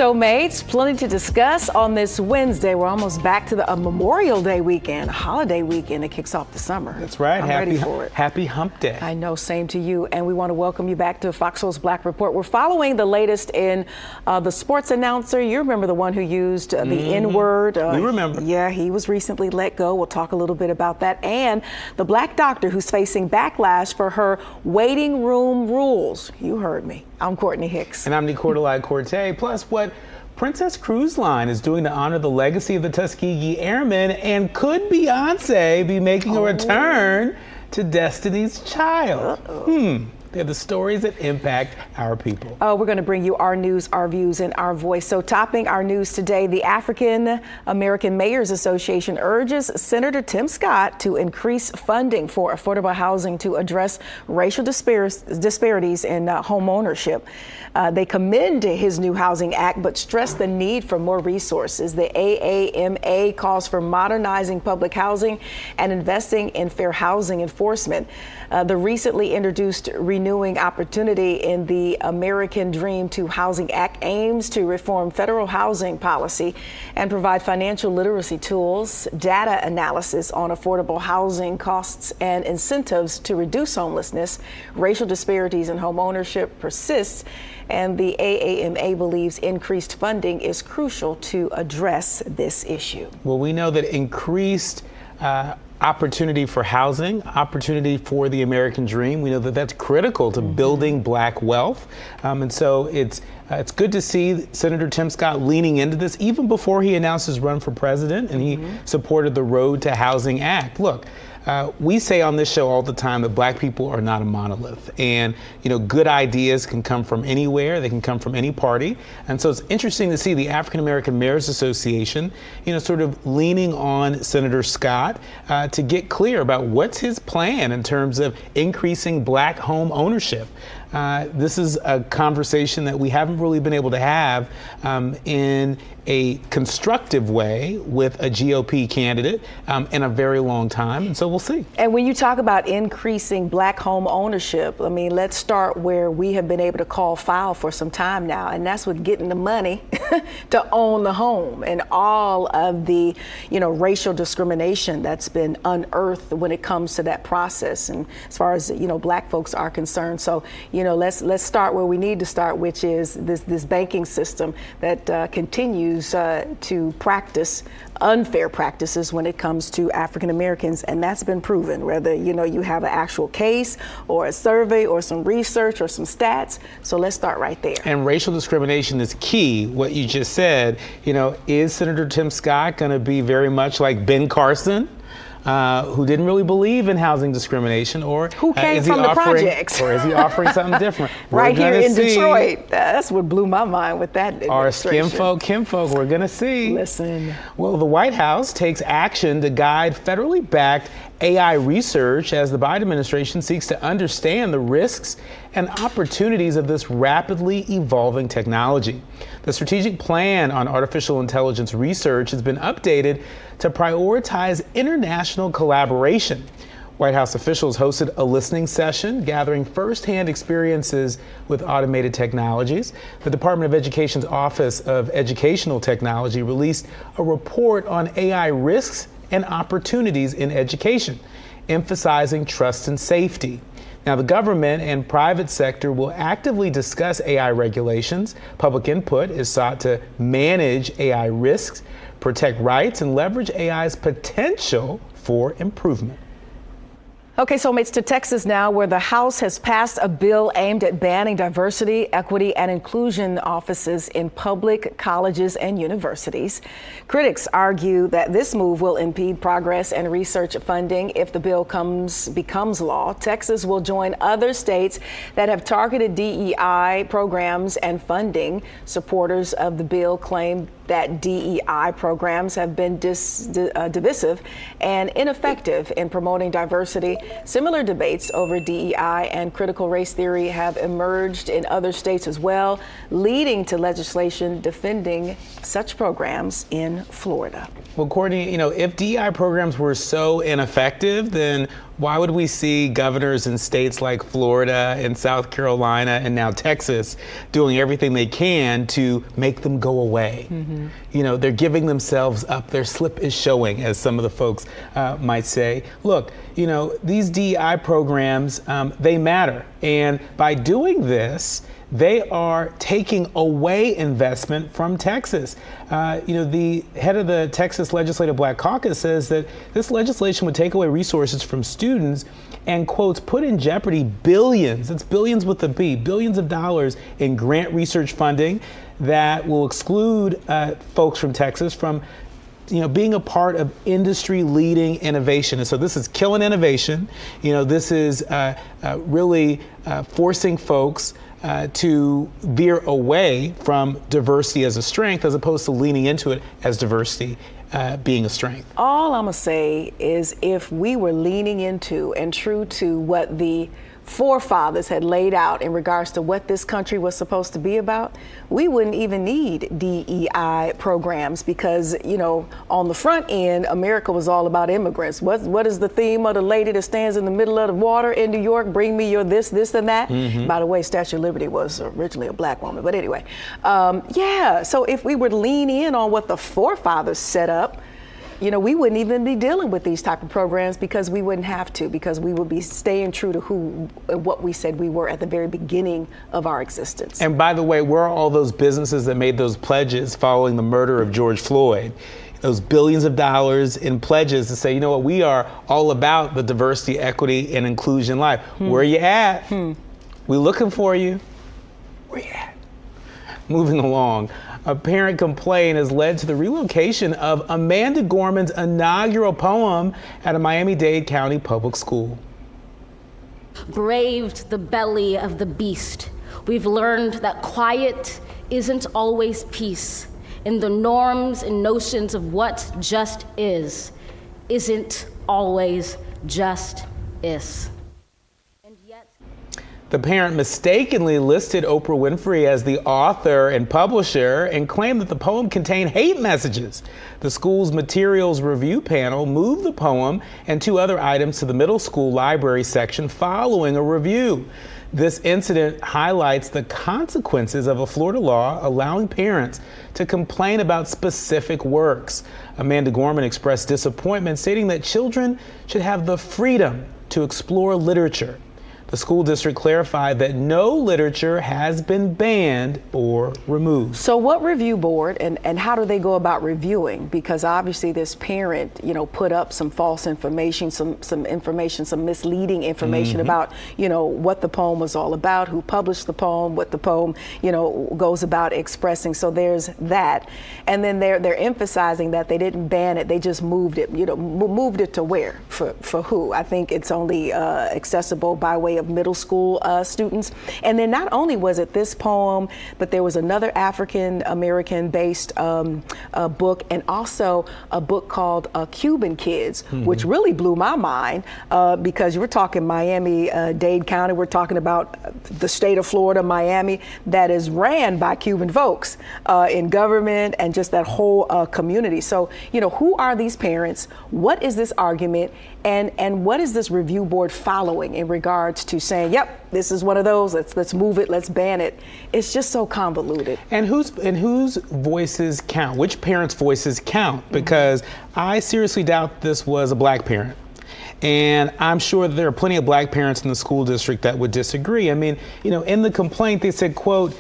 FOXSOUL plenty to discuss on this Wednesday. We're almost back to the Memorial Day weekend, a holiday weekend that kicks off the summer. That's right. I'm ready for it. Happy Hump Day. I know, same to you. And we want to welcome you back to FOXSOUL's Black Report. We're following the latest in the sports announcer. You remember the one who used the N-word. We remember. Yeah, he was recently let go. We'll talk a little bit about that. And the black doctor who's facing backlash for her waiting room rules. You heard me. I'm Courtney Hicks. And I'm Nicordelai Corte. Plus, what Princess Cruise Line is doing to honor the legacy of the Tuskegee Airmen, and could Beyonce be making a return to Destiny's Child? They're the stories that impact our people. We're going to bring you our news, our views, and our voice. So topping our news today, the African American Mayors Association urges Senator Tim Scott to increase funding for affordable housing to address racial disparities in home ownership. They commend his new housing act, but stress the need for more resources. The AAMA calls for modernizing public housing and investing in fair housing enforcement. The recently introduced Renewing Opportunity in the American Dream to Housing Act aims to reform federal housing policy and provide financial literacy tools, data analysis on affordable housing costs, and incentives to reduce homelessness. Racial disparities in home ownership persists, and the AAMA believes increased funding is crucial to address this issue. Well, we know that increased opportunity for housing, opportunity for the American dream. We know that that's critical to building black wealth. And so it's good to see Senator Tim Scott leaning into this even before he announced his run for president, and he supported the Road to Housing Act. Look, we say on this show all the time that black people are not a monolith, and good ideas can come from anywhere. They can come from any party. And so it's interesting to see the African American Mayors Association, sort of leaning on Senator Scott to get clear about what's his plan in terms of increasing black home ownership. This is a conversation that we haven't really been able to have in a constructive way with a GOP candidate in a very long time, and so we'll see. And when you talk about increasing black home ownership, I mean, let's start where we have been able to call foul for some time now, and that's with getting the money to own the home and all of the, racial discrimination that's been unearthed when it comes to that process, and as far as black folks are concerned. So let's start where we need to start, which is this banking system that continues to practice unfair practices when it comes to African Americans, and that's been proven, whether you have an actual case or a survey or some research or some stats. So let's start right there. And racial discrimination is key. What you just said, is Senator Tim Scott going to be very much like Ben Carson, who didn't really believe in housing discrimination, or who came from the projects, or is he offering something different? Right here in Detroit. That's what blew my mind with that administration. Our kinfolk, we're going to see. Listen. Well, the White House takes action to guide federally backed AI research as the Biden administration seeks to understand the risks and opportunities of this rapidly evolving technology. The strategic plan on artificial intelligence research has been updated to prioritize international collaboration. White House officials hosted a listening session gathering firsthand experiences with automated technologies. The Department of Education's Office of Educational Technology released a report on AI risks and opportunities in education, emphasizing trust and safety. Now, the government and private sector will actively discuss AI regulations. Public input is sought to manage AI risks, protect rights, and leverage AI's potential for improvement. Okay, so mates, to Texas now, where the House has passed a bill aimed at banning diversity, equity, and inclusion offices in public colleges and universities. Critics argue that this move will impede progress and research funding if the bill becomes law. Texas will join other states that have targeted DEI programs and funding. Supporters of the bill claim that DEI programs have been divisive and ineffective in promoting diversity. Similar debates over DEI and critical race theory have emerged in other states as well, leading to legislation defending such programs in Florida. Well, Courtney, if DEI programs were so ineffective, then Why would we see governors in states like Florida and South Carolina and now Texas doing everything they can to make them go away? You know, they're giving themselves up. Their slip is showing, as some of the folks might say. Look, you know, these DEI programs, they matter. And by doing this, they are taking away investment from Texas. You know, the head of the Texas Legislative Black Caucus says that this legislation would take away resources from students and, quotes, put in jeopardy billions, it's billions with a B, billions of dollars in grant research funding that will exclude folks from Texas from, you know, being a part of industry-leading innovation. And so this is killing innovation. You know, this is really forcing folks to veer away from diversity as a strength, as opposed to leaning into it as diversity being a strength. All I'm gonna say is, if we were leaning into and true to what the forefathers had laid out in regards to what this country was supposed to be about, we wouldn't even need DEI programs, because, you know, on the front end, America was all about immigrants. What is the theme of the lady that stands in the middle of the water in New York? Bring me your this, and that. By the way, Statue of Liberty was originally a black woman, but anyway. Yeah, so if we would lean in on what the forefathers set up, you know, we wouldn't even be dealing with these type of programs, because we wouldn't have to, because we would be staying true to what we said we were at the very beginning of our existence. And by the way, where are all those businesses that made those pledges following the murder of George Floyd? Those billions of dollars in pledges to say, you know what, we are all about the diversity, equity, and inclusion life. Where you at? We looking for you. Where you at? Moving along. A parent complaint has led to the relocation of Amanda Gorman's inaugural poem at a Miami-Dade County public school. Braved the belly of the beast. We've learned that quiet isn't always peace. In the norms and notions of what just isn't always just is. The parent mistakenly listed Oprah Winfrey as the author and publisher and claimed that the poem contained hate messages. The school's materials review panel moved the poem and 2 other items to the middle school library section following a review. This incident highlights the consequences of a Florida law allowing parents to complain about specific works. Amanda Gorman expressed disappointment, stating that children should have the freedom to explore literature. The school district clarified that no literature has been banned or removed. So what review board, and how do they go about reviewing? Because obviously this parent, you know, put up some false information, some information, some misleading information about, you know, what the poem was all about, who published the poem, what the poem, you know, goes about expressing. So there's that. And then they're emphasizing that they didn't ban it, they just moved it, you know, moved it to where? For who? I think it's only accessible by way of middle school students. And then not only was it this poem, but there was another African American based book, and also a book called Cuban Kids, which really blew my mind, because we're talking Miami-Dade County, we're talking about the state of Florida, Miami, that is ran by Cuban folks in government and just that whole community. So, you know, who are these parents? What is this argument? And what is this review board following in regards to saying, yep, this is one of those, let's move it, let's ban it? It's just so convoluted. And whose voices count? Which parents' voices count? Because I seriously doubt this was a black parent. And I'm sure that there are plenty of black parents in the school district that would disagree. I mean, you know, in the complaint, they said, quote,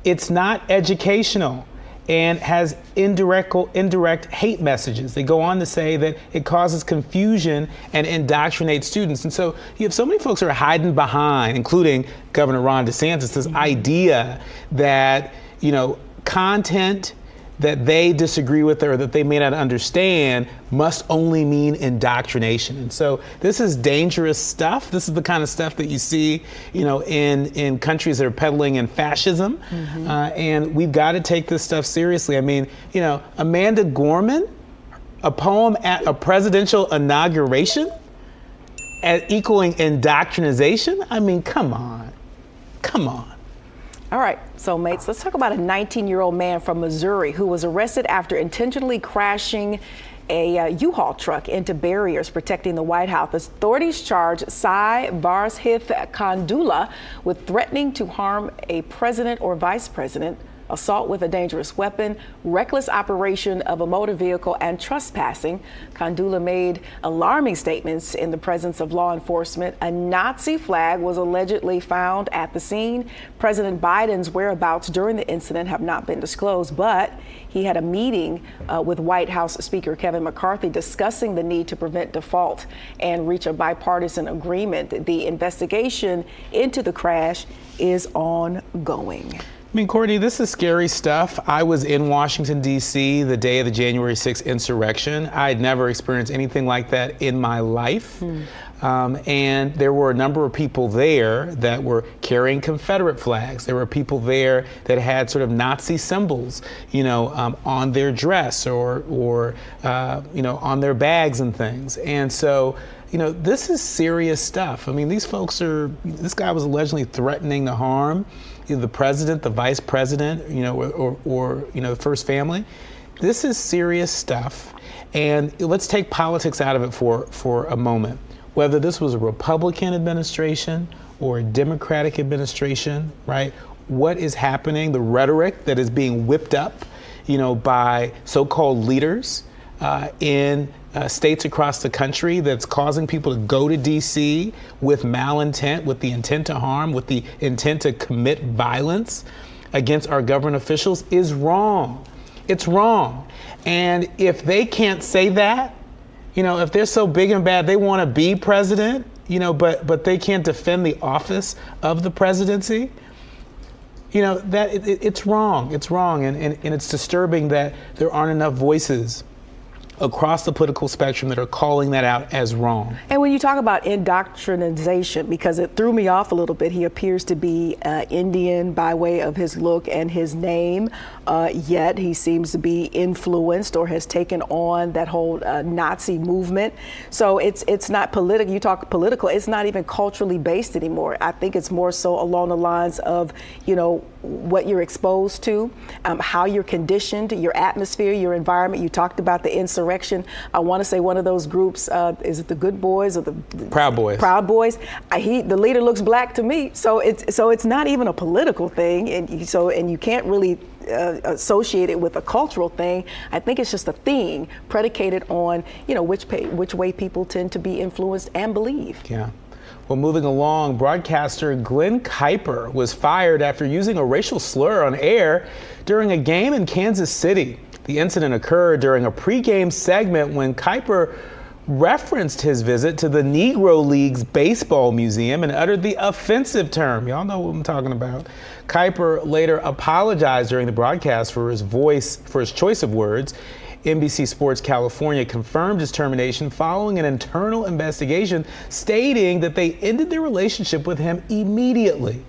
it's not educational and has indirect hate messages. They go on to say that it causes confusion and indoctrinates students. And so you have so many folks who are hiding behind, including Governor Ron DeSantis, this idea that, you know, content that they disagree with or that they may not understand must only mean indoctrination. And so this is dangerous stuff. This is the kind of stuff that you see, you know, in countries that are peddling in fascism. And we've got to take this stuff seriously. I mean, you know, Amanda Gorman, a poem at a presidential inauguration equaling indoctrination? I mean, come on. Come on. All right, so mates, let's talk about a 19-year-old man from Missouri who was arrested after intentionally crashing a U-Haul truck into barriers protecting the White House. Authorities charge Sai Barshith Kandula with threatening to harm a president or vice president, assault with a dangerous weapon, reckless operation of a motor vehicle, and trespassing. Kandula made alarming statements in the presence of law enforcement. A Nazi flag was allegedly found at the scene. President Biden's whereabouts during the incident have not been disclosed, but he had a meeting with White House Speaker Kevin McCarthy discussing the need to prevent default and reach a bipartisan agreement. The investigation into the crash is ongoing. I mean, Courtney, this is scary stuff. I was in Washington, D.C. the day of the January 6th insurrection. I had never experienced anything like that in my life. And there were a number of people there that were carrying Confederate flags. There were people there that had sort of Nazi symbols, on their dress or on their bags and things. And so, this is serious stuff. I mean, this guy was allegedly threatening to harm the president, the vice president, or the first family. This is serious stuff. And let's take politics out of it for a moment. Whether this was a Republican administration or a Democratic administration, right? What is happening, the rhetoric that is being whipped up, by so-called leaders in states across the country that's causing people to go to D.C. with malintent, with the intent to harm, with the intent to commit violence against our government officials is wrong. It's wrong. And if they can't say that, if they're so big and bad, they want to be president, but they can't defend the office of the presidency, it's wrong. It's wrong. And it's disturbing that there aren't enough voices across the political spectrum that are calling that out as wrong. And when you talk about indoctrination, because it threw me off a little bit, he appears to be Indian by way of his look and his name, yet he seems to be influenced or has taken on that whole Nazi movement. So it's not political. You talk political, it's not even culturally based anymore. I think it's more so along the lines of, what you're exposed to, how you're conditioned, your atmosphere, your environment. You talked about the insurrection. I want to say one of those groups, is it the Good Boys or the Proud Boys? Proud Boys. The leader looks black to me. So it's not even a political thing, and you can't really associate it with a cultural thing. I think it's just a thing predicated on which way people tend to be influenced and believe. Yeah. Well, moving along, broadcaster Glenn Kuiper was fired after using a racial slur on air during a game in Kansas City. The incident occurred during a pregame segment when Kuiper referenced his visit to the Negro League's baseball museum and uttered the offensive term. Y'all know what I'm talking about. Kuiper later apologized during the broadcast for his choice of words. NBC Sports California confirmed his termination following an internal investigation stating that they ended their relationship with him immediately.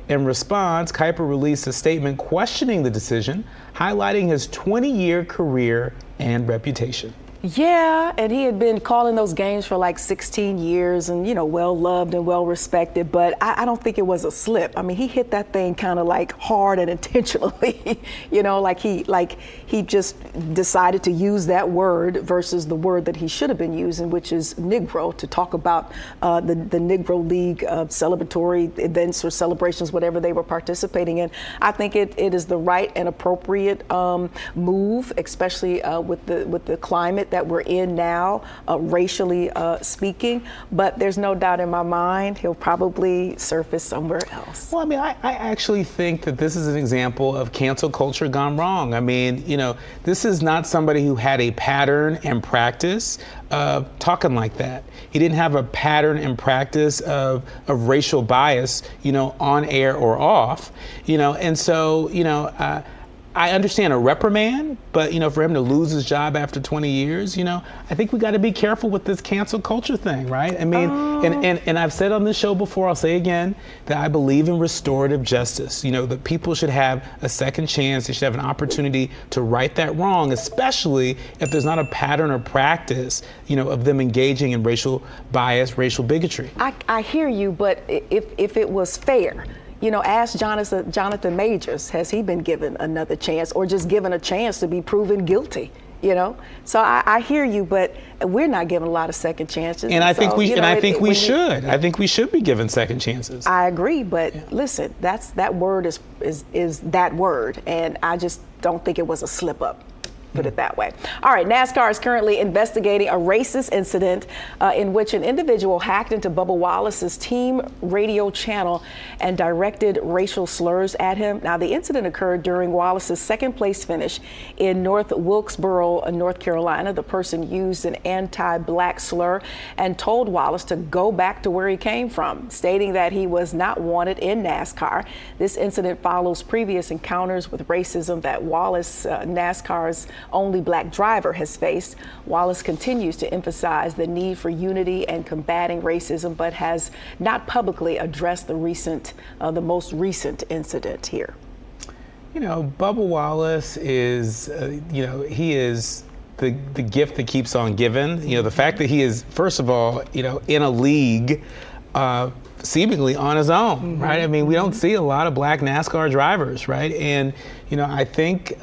In response, Kuiper released a statement questioning the decision, highlighting his 20-year career and reputation. Yeah, and he had been calling those games for like 16 years and, well loved and well respected, but I don't think it was a slip. I mean, he hit that thing kind of like hard and intentionally, like he just decided to use that word versus the word that he should have been using, which is Negro, to talk about the Negro League celebratory events or celebrations, whatever they were participating in. I think it is the right and appropriate move, especially with the climate that we're in now, racially speaking, but there's no doubt in my mind he'll probably surface somewhere else. Well, I mean, I actually think that this is an example of cancel culture gone wrong. I mean, this is not somebody who had a pattern and practice of talking like that. He didn't have a pattern and practice of racial bias, on air or off, and so, I understand a reprimand, but, for him to lose his job after 20 years, I think we got to be careful with this cancel culture thing, right? I mean, and I've said on this show before, I'll say again, that I believe in restorative justice, that people should have a second chance. They should have an opportunity to right that wrong, especially if there's not a pattern or practice, of them engaging in racial bias, racial bigotry. I hear you, but if it was fair, ask Jonathan Majors, has he been given another chance or just given a chance to be proven guilty? So I hear you, but we're not giving a lot of second chances. And I so, think we should. You, I think we should be given second chances. I agree, but listen, that word is that word, and I just don't think it was a slip up. Put it that way. All right, NASCAR is currently investigating a racist incident in which an individual hacked into Bubba Wallace's team radio channel and directed racial slurs at him. Now, the incident occurred during Wallace's second place finish in North Wilkesboro, North Carolina. The person used an anti-black slur and told Wallace to go back to where he came from, stating that he was not wanted in NASCAR. This incident follows previous encounters with racism that Wallace, NASCAR's only black driver, has faced. Wallace continues to emphasize the need for unity and combating racism, but has not publicly addressed the most recent incident here. Bubba Wallace is, he is the gift that keeps on giving. The fact that he is, first of all, in a league seemingly on his own, right? I mean, we don't see a lot of black NASCAR drivers, right? And, I think,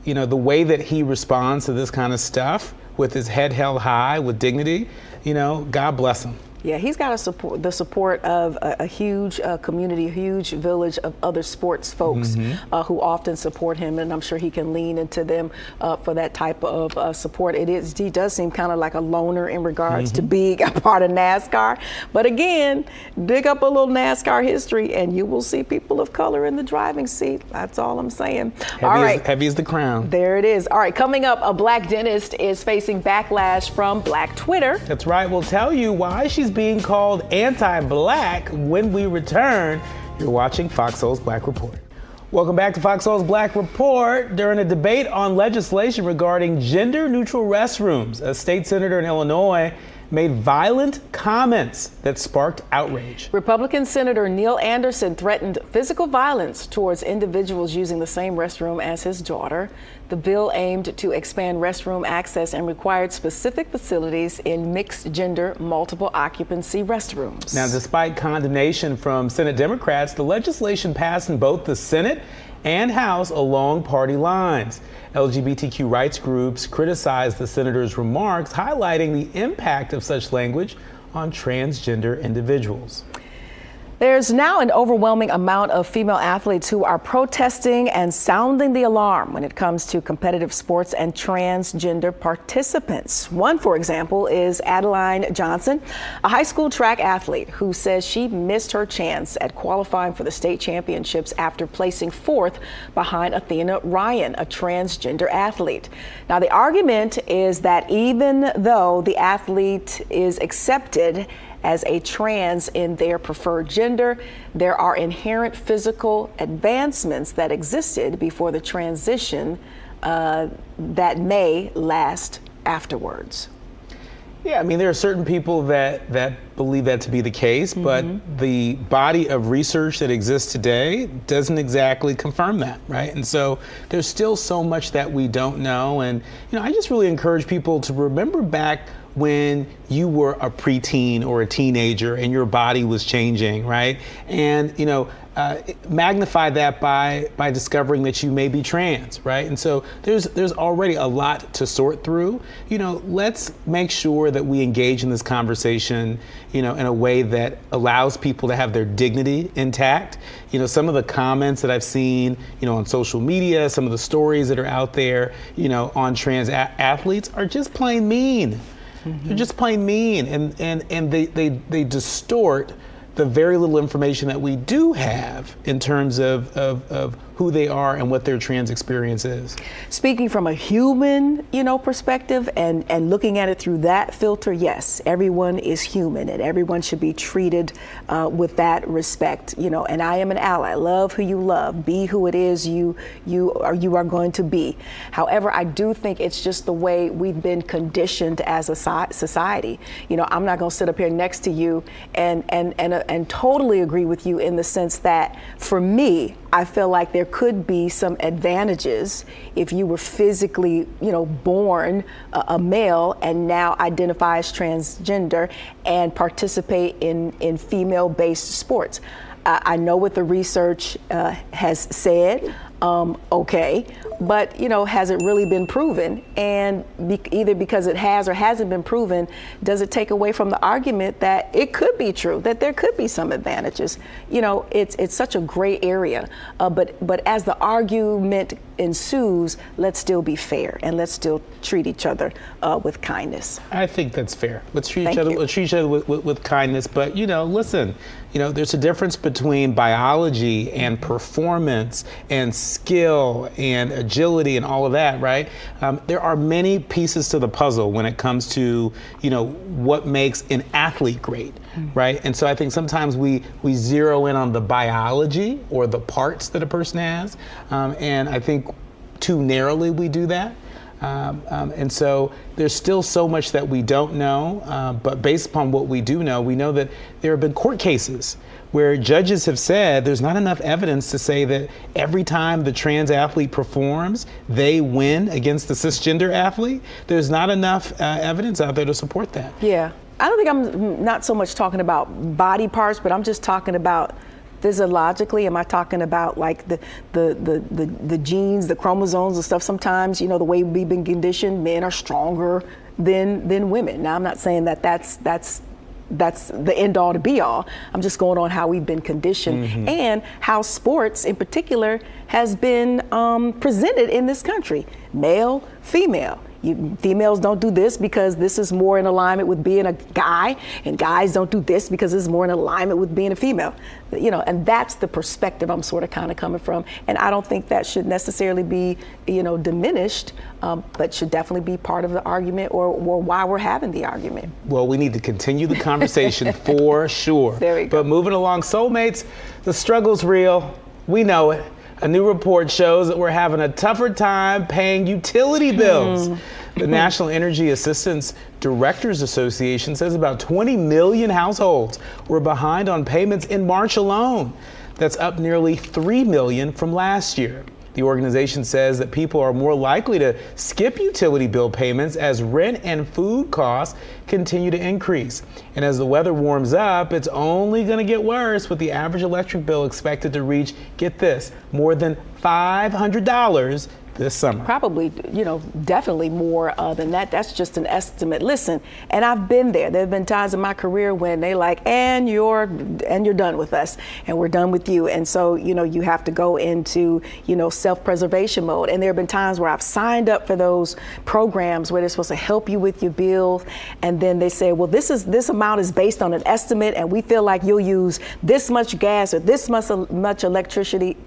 the way that he responds to this kind of stuff with his head held high, with dignity, God bless him. Yeah, he's got the support of a huge community, a huge village of other sports folks who often support him, and I'm sure he can lean into them for that type of support. He does seem kind of like a loner in regards to being a part of NASCAR. But again, dig up a little NASCAR history, and you will see people of color in the driving seat. That's all I'm saying. Heavy is the crown. There it is. All right, coming up, a black dentist is facing backlash from black Twitter. That's right. We'll tell you why she's being called anti-black when we return. You're watching Fox Soul's Black Report. Welcome back to Fox Soul's Black Report. During a debate on legislation regarding gender-neutral restrooms, a state senator in Illinois made violent comments that sparked outrage. Republican Senator Neil Anderson threatened physical violence towards individuals using the same restroom as his daughter. The bill aimed to expand restroom access and required specific facilities in mixed-gender, multiple occupancy restrooms. Now, despite condemnation from Senate Democrats, the legislation passed in both the Senate and House along party lines. LGBTQ rights groups criticized the senator's remarks, highlighting the impact of such language on transgender individuals. There's now an overwhelming amount of female athletes who are protesting and sounding the alarm when it comes to competitive sports and transgender participants. One, for example, is Adeline Johnson, a high school track athlete who says she missed her chance at qualifying for the state championships after placing fourth behind Athena Ryan, a transgender athlete. Now, the argument is that even though the athlete is accepted as a trans in their preferred gender, there are inherent physical advancements that existed before the transition that may last afterwards. Yeah, I mean, there are certain people that believe that to be the case, but the body of research that exists today doesn't exactly confirm that, right? And so there's still so much that we don't know. And, I just really encourage people to remember back when you were a preteen or a teenager and your body was changing, right? And, magnify that by discovering that you may be trans, right? And so there's already a lot to sort through. Let's make sure that we engage in this conversation, in a way that allows people to have their dignity intact. Some of the comments that I've seen, on social media, some of the stories that are out there, on trans athletes are just plain mean. They're just plain mean, and they distort the very little information that we do have in terms of who they are and what their trans experience is. Speaking from a human, perspective and looking at it through that filter, yes, everyone is human and everyone should be treated with that respect, and I am an ally. Love who you love, be who it is you are going to be. However, I do think it's just the way we've been conditioned as a society. I'm not going to sit up here next to you and totally agree with you in the sense that for me, I feel like there could be some advantages if you were physically, born a male and now identify as transgender and participate in female-based sports. I know what the research has said. Okay, but has it really been proven? And either because it has or hasn't been proven, does it take away from the argument that it could be true, that there could be some advantages? It's such a gray area, but as the argument ensues, let's still be fair and let's still treat each other with kindness. I think that's fair. Let's treat each other with kindness. But listen, there's a difference between biology and performance and skill and agility and all of that, right? There are many pieces to the puzzle when it comes to what makes an athlete great, right? And so I think sometimes we zero in on the biology or the parts that a person has, and I think too narrowly we do that. And so there's still so much that we don't know, but based upon what we do know, we know that there have been court cases where judges have said there's not enough evidence to say that every time the trans athlete performs, they win against the cisgender athlete. There's not enough evidence out there to support that. Yeah, I don't think I'm not so much talking about body parts, but I'm just talking about physiologically. Am I talking about like the genes, the chromosomes and stuff? Sometimes, the way we've been conditioned, men are stronger than women. Now, I'm not saying that that's the end all to be all. I'm just going on how we've been conditioned and how sports in particular has been presented in this country. Male, female. Females don't do this because this is more in alignment with being a guy, and guys don't do this because it's more in alignment with being a female. And that's the perspective I'm sort of kind of coming from. And I don't think that should necessarily be, diminished, but should definitely be part of the argument or why we're having the argument. Well, we need to continue the conversation for sure. There we go. But moving along, soulmates, the struggle's real. We know it. A new report shows that we're having a tougher time paying utility bills. The National Energy Assistance Directors Association says about 20 million households were behind on payments in March alone. That's up nearly 3 million from last year. The organization says that people are more likely to skip utility bill payments as rent and food costs continue to increase. And as the weather warms up, it's only going to get worse, with the average electric bill expected to reach, get this, more than $500 this summer. Probably, definitely more than that. That's just an estimate. Listen, and I've been there. There have been times in my career when they like, and you're done with us, and we're done with you. And so, you have to go into, self-preservation mode. And there have been times where I've signed up for those programs where they're supposed to help you with your bills, and then they say, well, this amount is based on an estimate, and we feel like you'll use this much gas or this much electricity,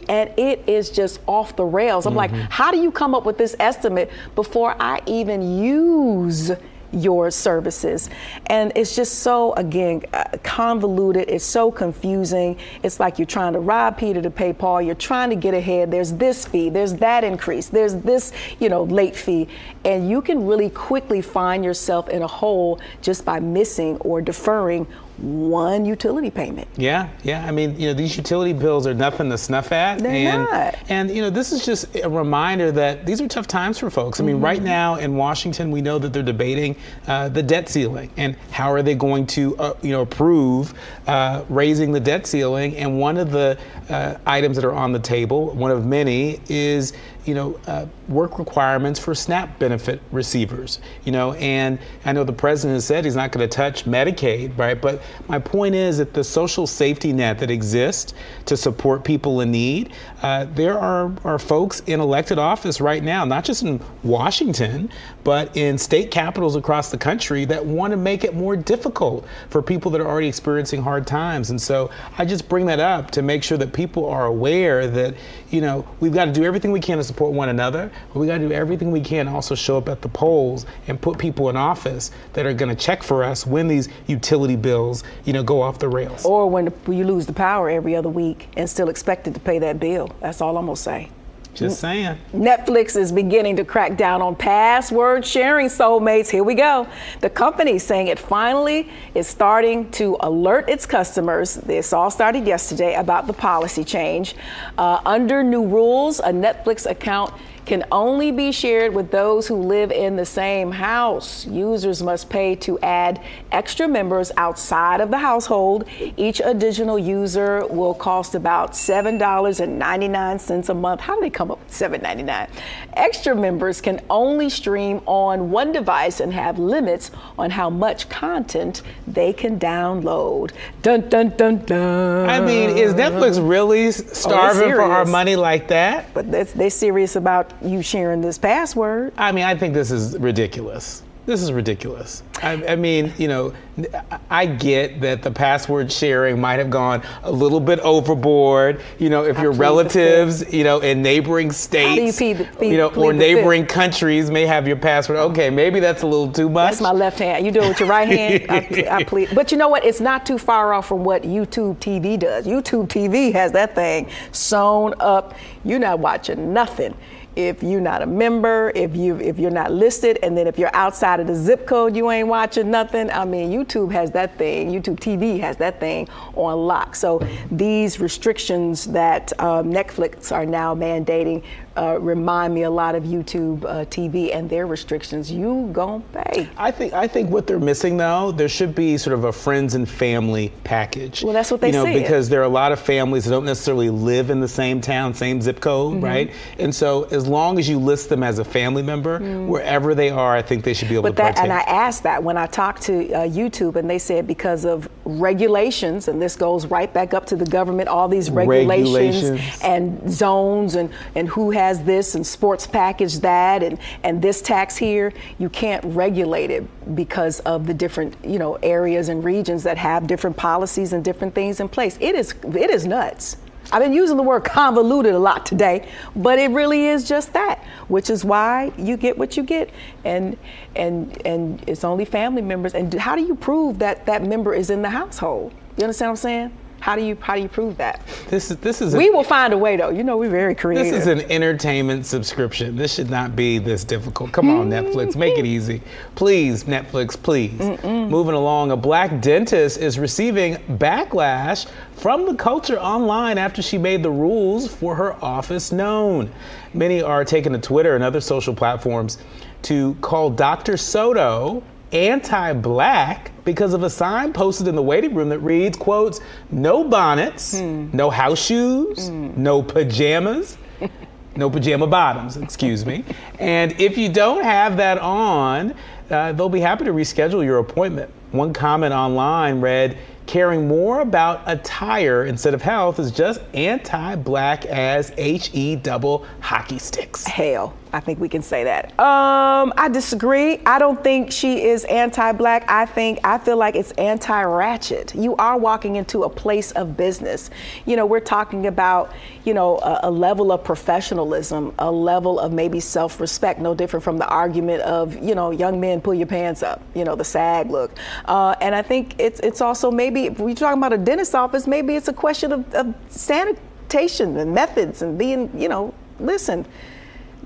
and it is just off the rails. I'm like, how do you come up with this estimate before I even use your services? And it's just so, again, convoluted. It's so confusing. It's like you're trying to rob Peter to pay Paul. You're trying to get ahead. There's this fee, there's that increase, there's this, late fee. And you can really quickly find yourself in a hole just by missing or deferring one utility payment. Yeah. I mean, these utility bills are nothing to snuff at. They're not. And, this is just a reminder that these are tough times for folks. I mean, right now in Washington, we know that they're debating the debt ceiling and how are they going to, approve raising the debt ceiling. And one of the items that are on the table, one of many, is work requirements for SNAP benefit receivers, and I know the president has said he's not going to touch Medicaid, right? But my point is that the social safety net that exists to support people in need, there are folks in elected office right now, not just in Washington, but in state capitals across the country that want to make it more difficult for people that are already experiencing hard times. And so I just bring that up to make sure that people are aware that, we've got to do everything we can to support one another, but we got to do everything we can to also show up at the polls and put people in office that are going to check for us when these utility bills, go off the rails. Or when you lose the power every other week and still expected to pay that bill. That's all I'm going to say. Just saying. Netflix is beginning to crack down on password sharing, soulmates. Here we go. The company is saying it finally is starting to alert its customers. This all started yesterday about the policy change. Under new rules, a Netflix account can only be shared with those who live in the same house. Users must pay to add extra members outside of the household. Each additional user will cost about $7.99 a month. How do they come up with $7.99? Extra members can only stream on one device and have limits on how much content they can download. Dun, dun, dun, dun. I mean, is Netflix really starving for our money like that? But they're serious about you sharing this password. I mean, I think this is ridiculous. This is ridiculous. I mean, you know, I get that the password sharing might have gone a little bit overboard. You know, if your relatives, you know, in neighboring states, or neighboring countries may have your password. Okay, maybe that's a little too much. That's my left hand. You do it with your right hand. I plead. But you know what? It's not too far off from what YouTube TV does. YouTube TV has that thing sewn up. You're not watching nothing if you're not a member, if you're not listed, and then if you're outside of the zip code, you ain't watching nothing. I mean, YouTube has that thing, YouTube TV has that thing on lock. So these restrictions that Netflix are now mandating remind me a lot of YouTube TV and their restrictions. You gon' pay. I think what they're missing though, there should be sort of a friends and family package. Well, that's what they say. Because there are a lot of families that don't necessarily live in the same town, same zip code, right? And so as long as you list them as a family member, wherever they are, I think they should be able to partake. And I asked that when I talked to YouTube, and they said because of regulations, and this goes right back up to the government, all these regulations. And zones and who has this and sports package that and this tax here, you can't regulate it because of the different areas and regions that have different policies and different things in place. It is nuts. I've been using the word convoluted a lot today, but it really is just that, which is why you get what you get, and it's only family members. And how do you prove that that member is in the household? You understand what I'm saying? How do you prove that? We will find a way though. We're very creative. This is an entertainment subscription. This should not be this difficult. Come on, Netflix, make it easy. Please, Netflix, please. Moving along, a black dentist is receiving backlash from the culture online after she made the rules for her office known. Many are taking to Twitter and other social platforms to call Dr. Soto anti-black because of a sign posted in the waiting room that reads, quotes, "No bonnets, no house shoes, no pajamas, no pajama bottoms," excuse me. And if you don't have that on, they'll be happy to reschedule your appointment. One comment online read, "Caring more about attire instead of health is just anti-black as HE double hockey sticks." Hell, I think we can say that. I disagree. I don't think she is anti-black. I feel like it's anti-ratchet. You are walking into a place of business. We're talking about, a level of professionalism, a level of maybe self-respect, no different from the argument of, young men pull your pants up, the SAG look. And I think it's also maybe, if we're talking about a dentist's office, maybe it's a question of sanitation and methods and being,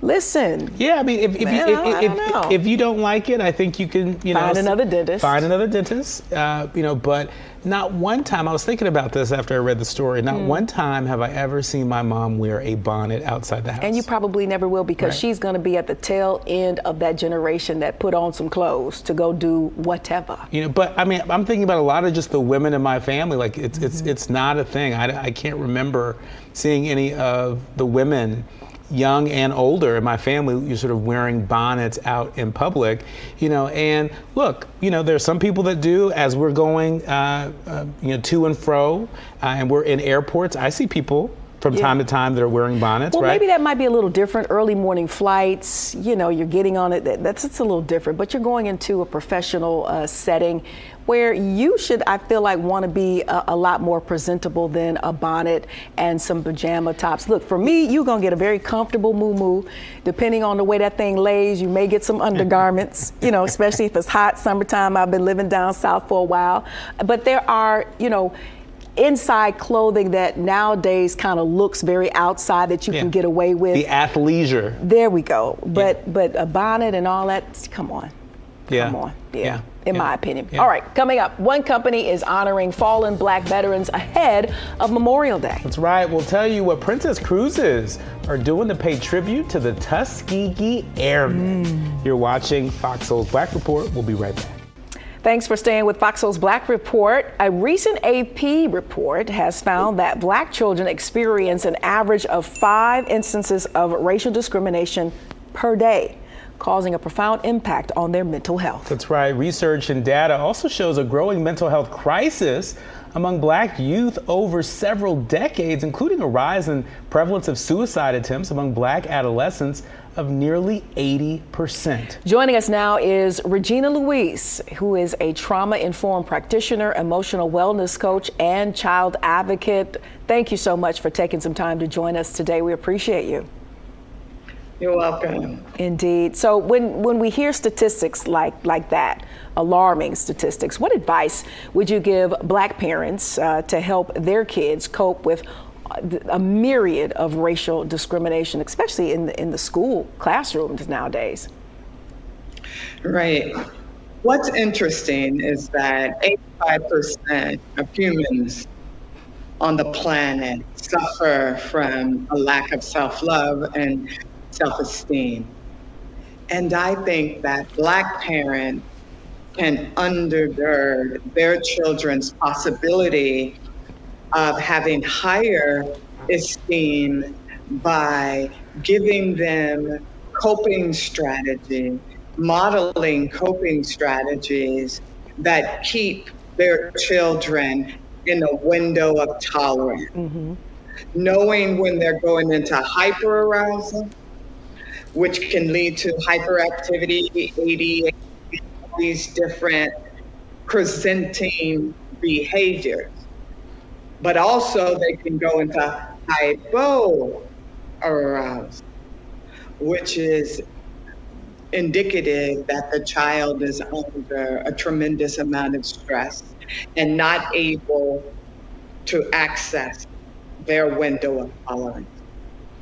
listen. Yeah, I mean, if you don't like it, I think you can, find another dentist. But not one time, I was thinking about this after I read the story, not one time have I ever seen my mom wear a bonnet outside the house. And you probably never will, because she's going to be at the tail end of that generation that put on some clothes to go do whatever. But I mean, I'm thinking about a lot of just the women in my family. Like it's not a thing. I can't remember seeing any of the women, young and older in my family, you're sort of wearing bonnets out in public, and look, there's some people that do. As we're going, to and fro, and we're in airports, I see people from time to time that are wearing bonnets, well, right? Maybe that might be a little different. Early morning flights, you're getting on it. It's a little different, but you're going into a professional setting where you should, I feel like, want to be a lot more presentable than a bonnet and some pajama tops. Look, for me, you're going to get a very comfortable muumuu. Depending on the way that thing lays, you may get some undergarments, especially if it's hot, summertime. I've been living down south for a while. But there are, inside clothing that nowadays kind of looks very outside that you can get away with. The athleisure. There we go. But a bonnet and all that, come on. Yeah. Come on. Yeah. in my opinion. All right, coming up, one company is honoring fallen Black veterans ahead of Memorial Day. That's right. We'll tell you what Princess Cruises are doing to pay tribute to the Tuskegee Airmen. You're watching Fox Soul's Black Report. We'll be right back. Thanks for staying with Fox Soul's Black Report. A recent AP report has found that Black children experience an average of 5 instances of racial discrimination per day, causing a profound impact on their mental health. That's right. Research and data also shows a growing mental health crisis among Black youth over several decades, including a rise in prevalence of suicide attempts among Black adolescents of nearly 80%. Joining us now is Regina Louise, who is a trauma-informed practitioner, emotional wellness coach, and child advocate. Thank you so much for taking some time to join us today. We appreciate you. You're welcome. Indeed. So when we hear statistics like that, alarming statistics, what advice would you give Black parents to help their kids cope with a myriad of racial discrimination, especially in the school classrooms nowadays? Right. What's interesting is that 85% of humans on the planet suffer from a lack of self-love and self-esteem. And I think that Black parents can undergird their children's possibility of having higher esteem by giving them coping strategies, modeling coping strategies that keep their children in a window of tolerance. Knowing when they're going into hyperarousal, which can lead to hyperactivity, ADHD, all these different presenting behaviors. But also they can go into hypoarousal, which is indicative that the child is under a tremendous amount of stress and not able to access their window of tolerance.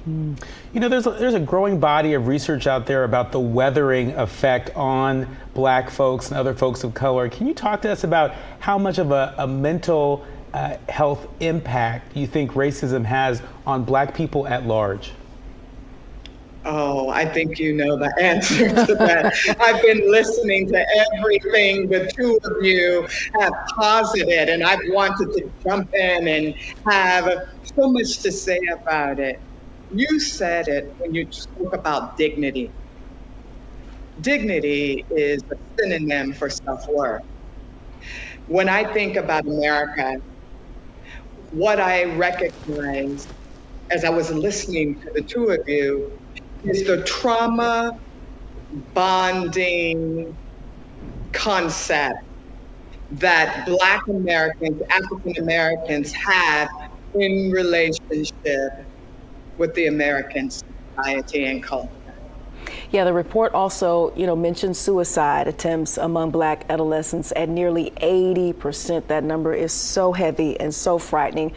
You know, there's a growing body of research out there about the weathering effect on Black folks and other folks of color. Can you talk to us about how much of a mental health impact you think racism has on Black people at large? Oh, I think you know the answer to that. I've been listening to everything the two of you have posited, and I've wanted to jump in and have so much to say about it. You said it when you spoke about dignity. Dignity is a synonym for self-worth. When I think about America, what I recognize as I was listening to the two of you is the trauma bonding concept that Black Americans, African Americans have in relationship with the American society and culture. Yeah, the report also, mentions suicide attempts among Black adolescents at nearly 80%. That number is so heavy and so frightening.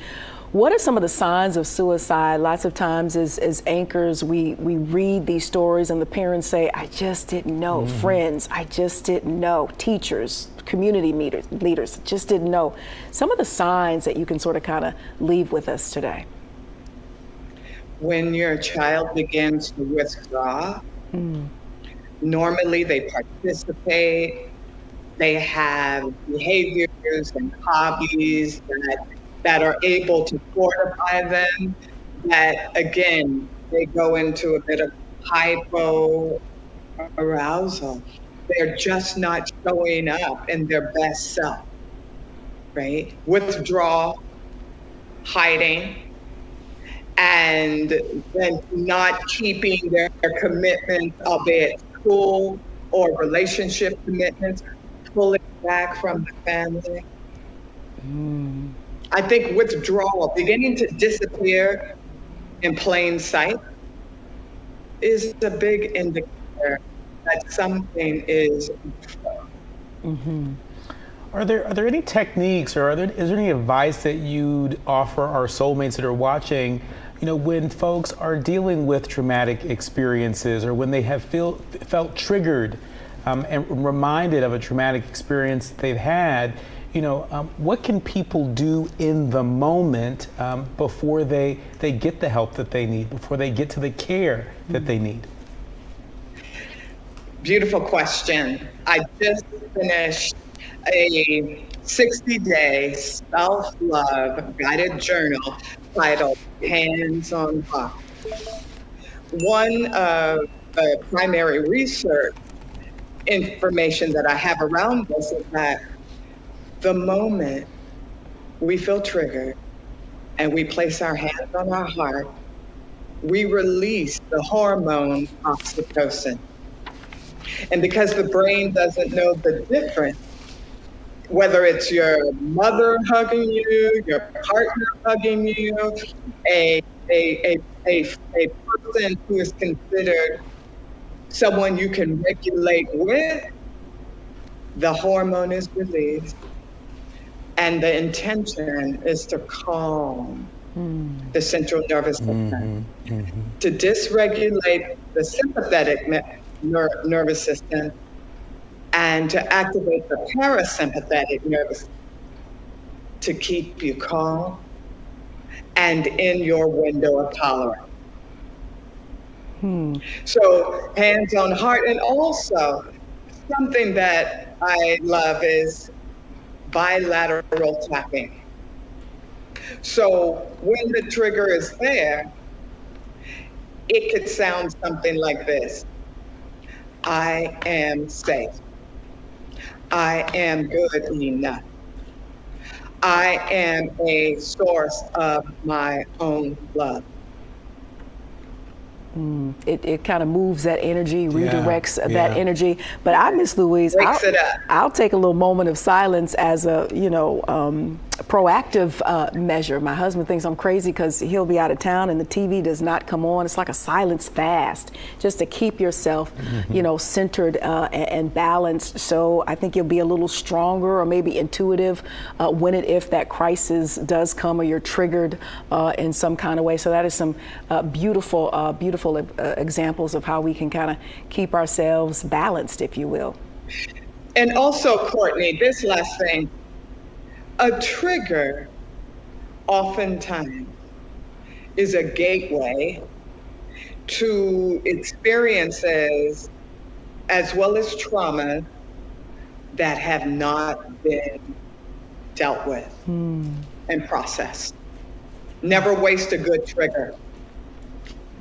What are some of the signs of suicide? Lots of times as anchors, we read these stories and the parents say, I just didn't know. Friends, I just didn't know. Teachers, community leaders, just didn't know. Some of the signs that you can sort of kind of leave with us today. When your child begins to withdraw, normally they participate, they have behaviors and hobbies that are able to fortify them, that again, they go into a bit of hypoarousal. They're just not showing up in their best self, right? Withdrawal, hiding, and then not keeping their commitments, albeit school or relationship commitments, pulling back from the family. I think withdrawal, beginning to disappear in plain sight, is a big indicator that something is wrong. Are there any techniques, or is there any advice that you'd offer our soulmates that are watching, when folks are dealing with traumatic experiences or when they have felt triggered and reminded of a traumatic experience they've had, what can people do in the moment before they get the help that they need, before they get to the care that they need? Beautiful question. I just finished a 60-day self-love guided journal titled Hands on Heart. One of the primary research information that I have around this is that the moment we feel triggered and we place our hands on our heart, we release the hormone oxytocin. And because the brain doesn't know the difference, whether it's your mother hugging you, your partner hugging you, a person who is considered someone you can regulate with, the hormone is released. And the intention is to calm the central nervous system, to dysregulate the sympathetic nervous system, and to activate the parasympathetic nervous system to keep you calm and in your window of tolerance. So hands on heart. And also something that I love is bilateral tapping. So when the trigger is there, it could sound something like this. I am safe. I am good enough. I am a source of my own love. It kind of moves that energy, redirects that energy. But Miss Louise, I'll take a little moment of silence as a, proactive measure. My husband thinks I'm crazy because he'll be out of town and the TV does not come on. It's like a silence fast, just to keep yourself, centered and balanced. So I think you'll be a little stronger or maybe intuitive if that crisis does come or you're triggered in some kind of way. So that is some beautiful examples of how we can kind of keep ourselves balanced, if you will. And also, Courtney, this last thing, a trigger oftentimes is a gateway to experiences as well as trauma that have not been dealt with and processed. Never waste a good trigger.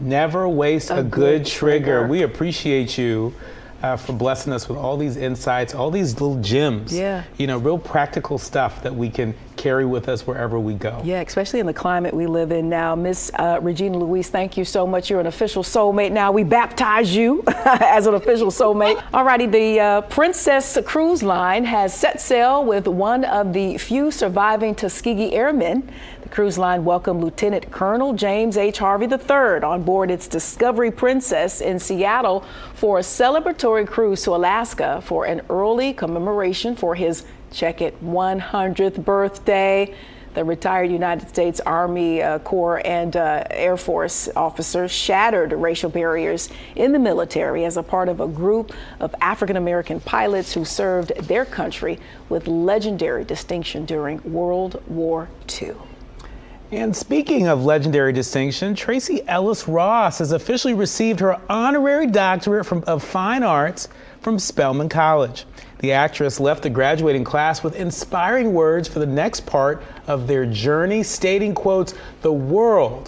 Never waste a good trigger. We appreciate you for blessing us with all these insights, all these little gems. Real practical stuff that we can carry with us wherever we go. Yeah, especially in the climate we live in now. Miss Regina Louise, thank you so much. You're an official soulmate now. We baptize you as an official soulmate. All righty, the Princess Cruise Line has set sail with one of the few surviving Tuskegee Airmen. The cruise line welcomed Lieutenant Colonel James H. Harvey III on board its Discovery Princess in Seattle for a celebratory cruise to Alaska for an early commemoration for his, check it, 100th birthday. The retired United States Army Corps and Air Force officer shattered racial barriers in the military as a part of a group of African-American pilots who served their country with legendary distinction during World War II. And speaking of legendary distinction, Tracee Ellis Ross has officially received her honorary doctorate of fine arts from Spelman College. The actress left the graduating class with inspiring words for the next part of their journey, stating, quotes, the worldview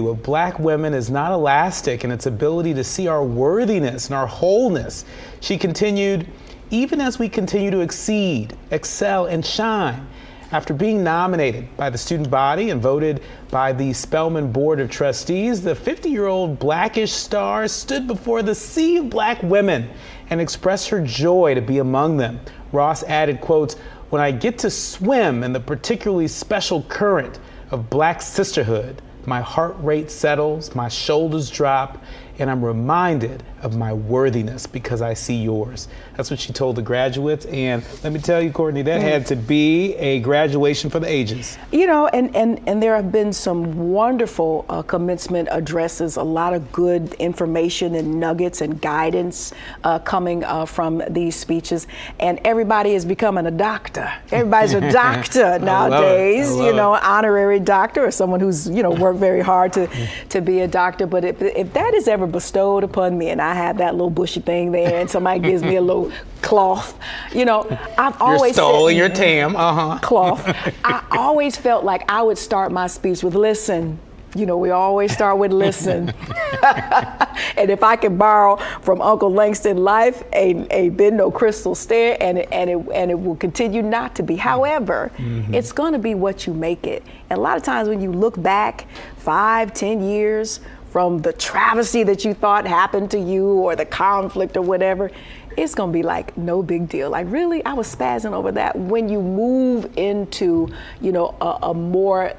of Black women is not elastic in its ability to see our worthiness and our wholeness. She continued, even as we continue to exceed, excel, and shine. After being nominated by the student body and voted by the Spelman Board of Trustees, the 50-year-old Blackish star stood before the sea of Black women and expressed her joy to be among them. Ross added, quotes, when I get to swim in the particularly special current of Black sisterhood, my heart rate settles, my shoulders drop, and I'm reminded of my worthiness because I see yours. That's what she told the graduates. And let me tell you, Courtney, that had to be a graduation for the ages. You know, and there have been some wonderful commencement addresses, a lot of good information and nuggets and guidance coming from these speeches. And everybody is becoming a doctor. Everybody's a doctor nowadays, you know, honorary doctor or someone who's, you know, worked very hard to be a doctor. But if that is ever bestowed upon me and I have that little bushy thing there and somebody gives me a little cloth, you know, I've always stole your tam, cloth. I always felt like I would start my speech with listen. You know, we always start with listen. And if I can borrow from Uncle Langston life, a been no crystal stair, and it will continue not to be. However, it's going to be what you make it. And a lot of times when you look back 5-10 years from the travesty that you thought happened to you or the conflict or whatever, it's gonna be like no big deal. Like really, I was spazzing over that. When you move into, you know, a more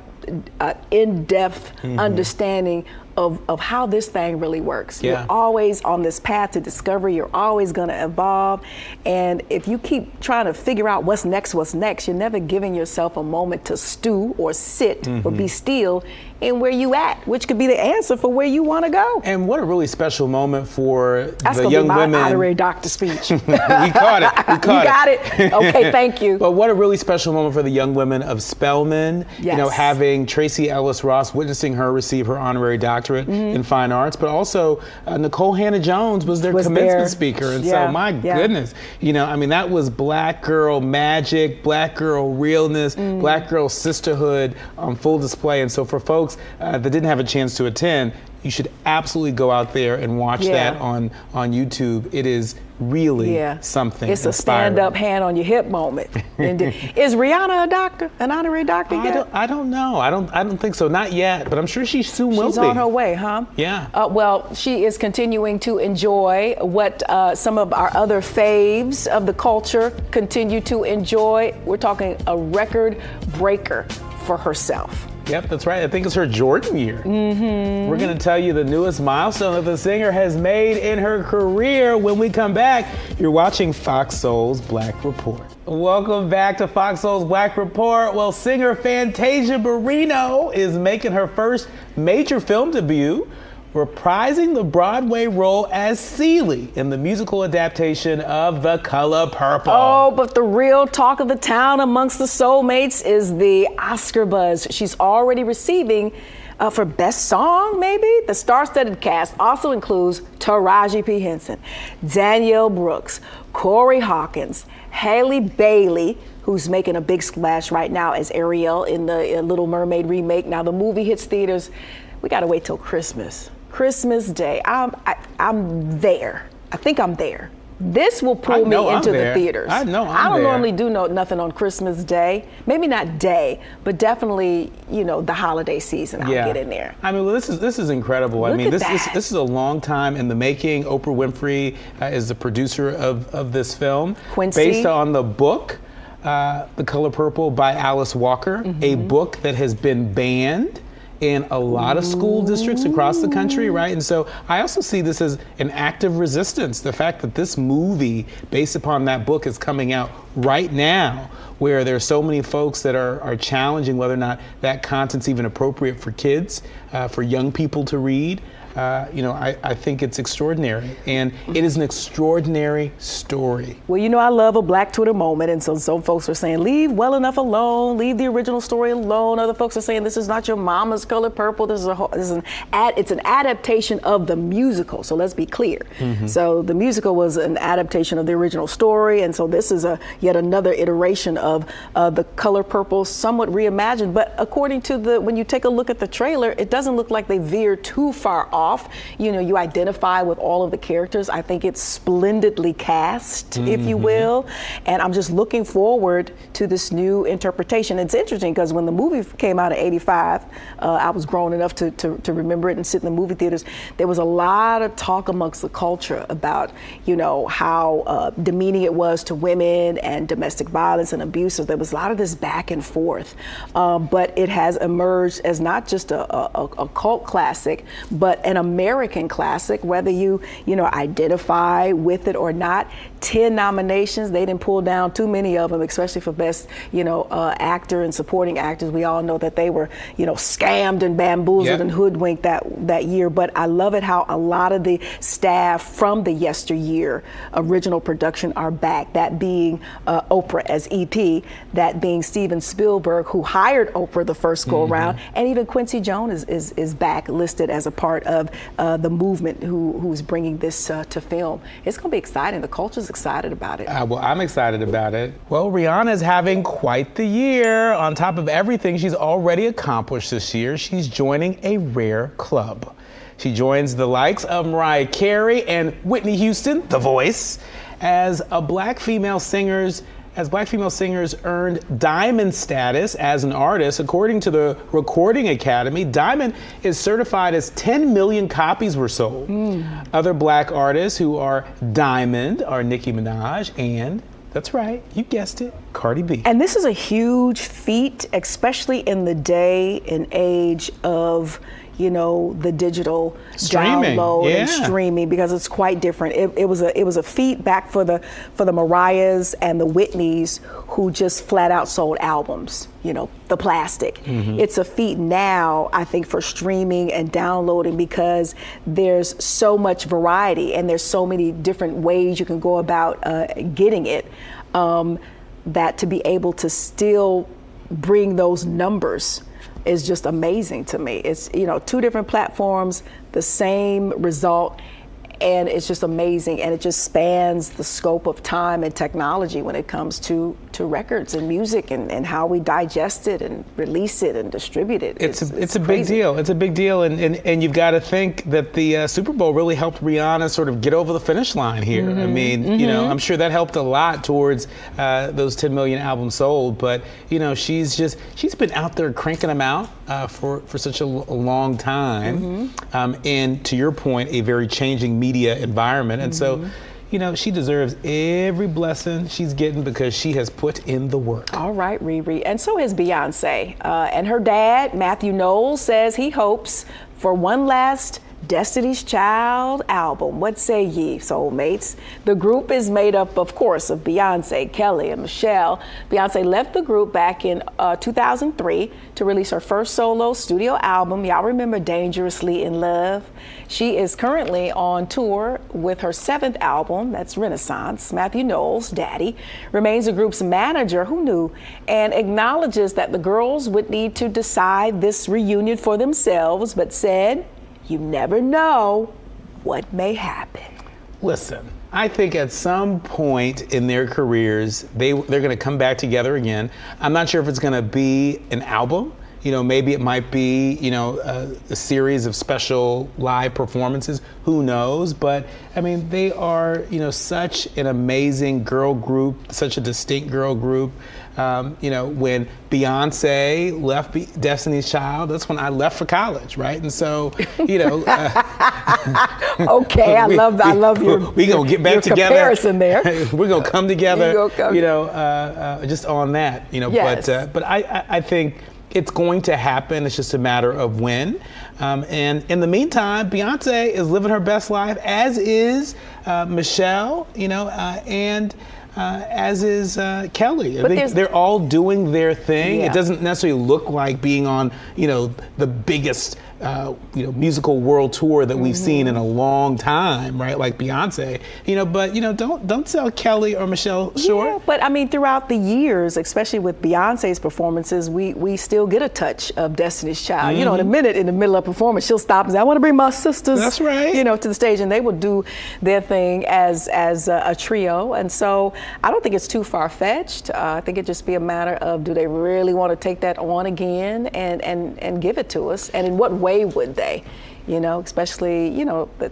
in-depth understanding of how this thing really works. Yeah. You're always on this path to discovery. You're always going to evolve. And if you keep trying to figure out what's next, you're never giving yourself a moment to stew or sit or be still in where you at, which could be the answer for where you want to go. And what a really special moment for That's the gonna young be my women. honorary doctor speech. We caught it. We caught You got it. Okay, thank you. But what a really special moment for the young women of Spelman. Yes. You know, having Tracy Ellis Ross, witnessing her receive her honorary doctorate in fine arts, but also Nicole Hannah-Jones was their commencement speaker. And so, my goodness, you know, I mean, that was Black girl magic, Black girl realness, Black girl sisterhood on full display. And so for folks that didn't have a chance to attend, you should absolutely go out there and watch that on YouTube. It is really something. It's inspiring. a stand-up hand on your hip moment. Is Rihanna a doctor, an honorary doctor yet? I don't know. I don't think so. Not yet, but I'm sure she soon will be. She's on her way, huh? Yeah. Well, she is continuing to enjoy what some of our other faves of the culture continue to enjoy. We're talking a record breaker for herself. Yep, that's right. I think it's her Jordan year. We're going to tell you the newest milestone that the singer has made in her career when we come back. You're watching Fox Soul's Black Report. Welcome back to Fox Soul's Black Report. Well, singer Fantasia Barrino is making her first major film debut, reprising the Broadway role as Celie in the musical adaptation of The Color Purple. Oh, but the real talk of the town amongst the soulmates is the Oscar buzz. She's already receiving for Best Song, maybe? The star-studded cast also includes Taraji P. Henson, Danielle Brooks, Corey Hawkins, Haley Bailey, who's making a big splash right now as Ariel in the Little Mermaid remake. Now, the movie hits theaters. We got to wait till Christmas Day. I'm there. I think I'm there. This will pull me into the theaters. I don't normally do nothing on Christmas Day. Maybe not day, but definitely, you know, the holiday season. I'll get in there. I mean, well, this is incredible. This is a long time in the making. Oprah Winfrey is the producer of this film. Quincy. Based on the book, The Color Purple by Alice Walker, a book that has been banned in a lot of school districts across the country, right? And so I also see this as an act of resistance. The fact that this movie, based upon that book, is coming out right now, where there are so many folks that are challenging whether or not that content's even appropriate for kids, for young people to read. You know, I think it's extraordinary, and it is an extraordinary story. Well, you know, I love a Black Twitter moment, and so some folks are saying, leave Well Enough alone, leave the original story alone. Other folks are saying, this is not your mama's Color Purple. It's an adaptation of the musical, so let's be clear. So the musical was an adaptation of the original story, and so this is yet another iteration of the Color Purple, somewhat reimagined. But according to when you take a look at the trailer, it doesn't look like they veer too far off. You know, you identify with all of the characters. I think it's splendidly cast, if you will. And I'm just looking forward to this new interpretation. It's interesting because when the movie came out in '85, I was grown enough to remember it and sit in the movie theaters. There was a lot of talk amongst the culture about, you know, how demeaning it was to women and domestic violence and abuse. So there was a lot of this back and forth. But it has emerged as not just a cult classic, but an American classic, whether you identify with it or not. 10 nominations. They didn't pull down too many of them, especially for best, actor and supporting actors. We all know that they were, scammed and bamboozled and hoodwinked that year. But I love it how a lot of the staff from the yesteryear original production are back. That being Oprah as EP, that being Steven Spielberg, who hired Oprah the first go around, and even Quincy Jones is back listed as a part of the movement who's bringing this to film. It's going to be exciting. The culture's excited about it. Well, I'm excited about it. Well, Rihanna's having quite the year. On top of everything she's already accomplished this year, she's joining a rare club. She joins the likes of Mariah Carey and Whitney Houston, The Voice, as black female singers earned diamond status as an artist. According to the Recording Academy, diamond is certified as 10 million copies were sold. Other black artists who are diamond are Nicki Minaj and, that's right, you guessed it, Cardi B. And this is a huge feat, especially in the day and age of the digital streaming, download and streaming, because it's quite different. It was a feat back for the Mariahs and the Whitneys, who just flat out sold albums, the plastic. It's a feat now, I think, for streaming and downloading, because there's so much variety and there's so many different ways you can go about getting it, that to be able to still bring those numbers is just amazing to me. It's, two different platforms, the same result, and it's just amazing. And it just spans the scope of time and technology when it comes to records and music and how we digest it and release it and distribute it. It's a big deal. It's a big deal. And you've got to think that the Super Bowl really helped Rihanna sort of get over the finish line here. I mean, I'm sure that helped a lot towards those 10 million albums sold. But, she's been out there cranking them out for such a long time. And to your point, a very changing media environment. And so, she deserves every blessing she's getting because she has put in the work. All right, Riri. And so is Beyonce. And her dad, Matthew Knowles, says he hopes for one last Destiny's Child album. What say ye, soulmates? The group is made up, of course, of Beyonce, Kelly, and Michelle. Beyonce left the group back in 2003 to release her first solo studio album. Y'all remember Dangerously in Love? She is currently on tour with her 7th album, that's Renaissance. Matthew Knowles, Daddy, remains the group's manager, who knew, and acknowledges that the girls would need to decide this reunion for themselves, but said, you never know what may happen. Listen, I think at some point in their careers, they're going to come back together again. I'm not sure if it's going to be an album. Maybe it might be, a series of special live performances. Who knows? But I mean, they are, such an amazing girl group, such a distinct girl group. When Beyonce left Destiny's Child, that's when I left for college, right? And so, okay, I love your we gonna get back together. Comparison there. We're gonna come together, just on that, Yes. But I think it's going to happen. It's just a matter of when. And in the meantime, Beyonce is living her best life, as is Michelle, and as is Kelly. I think they're all doing their thing. Yeah. It doesn't necessarily look like being on, the biggest, musical world tour that we've seen in a long time, right? Like Beyonce, but don't sell Kelly or Michelle short. Yeah, but I mean, throughout the years, especially with Beyonce's performances, we still get a touch of Destiny's Child. In a minute, in the middle of a performance, she'll stop and say, I want to bring my sisters, that's right, to the stage, and they will do their thing as a trio. And so I don't think it's too far-fetched. I think it'd just be a matter of, do they really want to take that on again and give it to us? And in what way would they? Especially,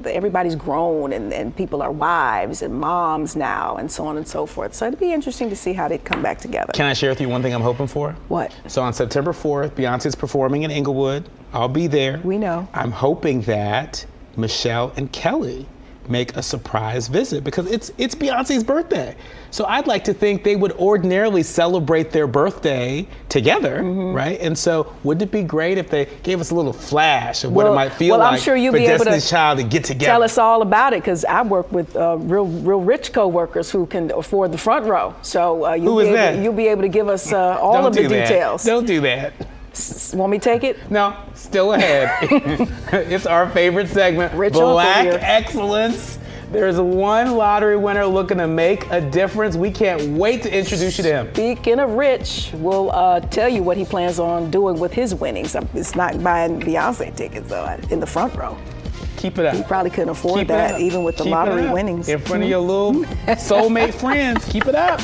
everybody's grown and people are wives and moms now and so on and so forth. So it'd be interesting to see how they come back together. Can I share with you one thing I'm hoping for? What? So on September 4th, Beyonce's performing in Inglewood. I'll be there. We know. I'm hoping that Michelle and Kelly make a surprise visit because it's Beyonce's birthday. So I'd like to think they would ordinarily celebrate their birthday together, right? And so wouldn't it be great if they gave us a little flash of what it might feel like I'm sure you'll for be able Destiny's to Child to get together? Tell us all about it, because I work with real rich coworkers who can afford the front row. So you'll be able to give us all of the details. Don't do that. Want me to take it? No, still ahead. It's our favorite segment, Rich Black Uncle here. Excellence. There's one lottery winner looking to make a difference. We can't wait to introduce you to him. Speaking of Rich, we'll tell you what he plans on doing with his winnings. It's not buying Beyonce tickets, though, in the front row. Keep it up. He probably couldn't afford that, even with the lottery winnings. In front of your little soulmate friends. Keep it up.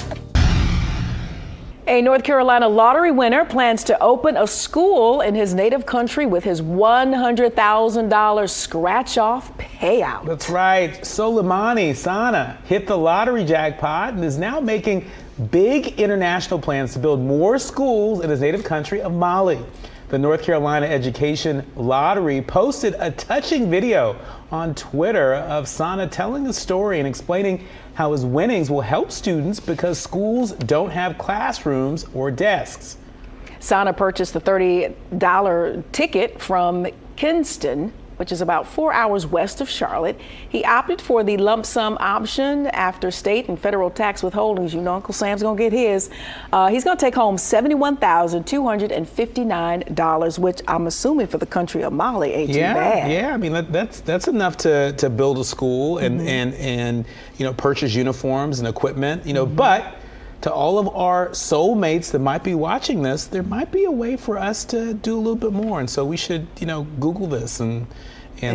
A North Carolina lottery winner plans to open a school in his native country with his $100,000 scratch-off payout. That's right. Soleimani Sana hit the lottery jackpot and is now making big international plans to build more schools in his native country of Mali. The North Carolina Education Lottery posted a touching video on Twitter of Sana telling the story and explaining how his winnings will help students because schools don't have classrooms or desks. Sana purchased the $30 ticket from Kinston, which is about 4 hours west of Charlotte. He opted for the lump sum option after state and federal tax withholdings. You know Uncle Sam's gonna get his. He's gonna take home $71,259, which I'm assuming for the country of Mali ain't too bad. Yeah, I mean that's enough to build a school and purchase uniforms and equipment, but to all of our soulmates that might be watching this, there might be a way for us to do a little bit more. And so we should, Google this and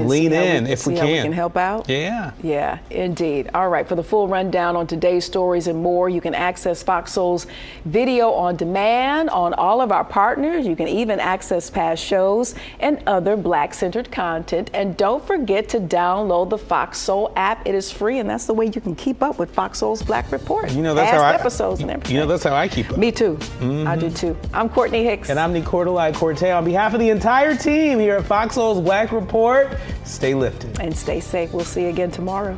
lean in if we can. How we can help out? Yeah. Yeah, indeed. All right, for the full rundown on today's stories and more, you can access FOXSOUL's video on demand on all of our partners. You can even access past shows and other Black-centered content. And don't forget to download the FOXSOUL app. It is free, and that's the way you can keep up with FOXSOUL's Black Report. That's past how episodes and everything. That's how I keep up. Me too. I do too. I'm Courtney Hicks. And I'm Nicordelai Corte. On behalf of the entire team here at FOXSOUL's Black Report, stay lifted. And stay safe. We'll see you again tomorrow.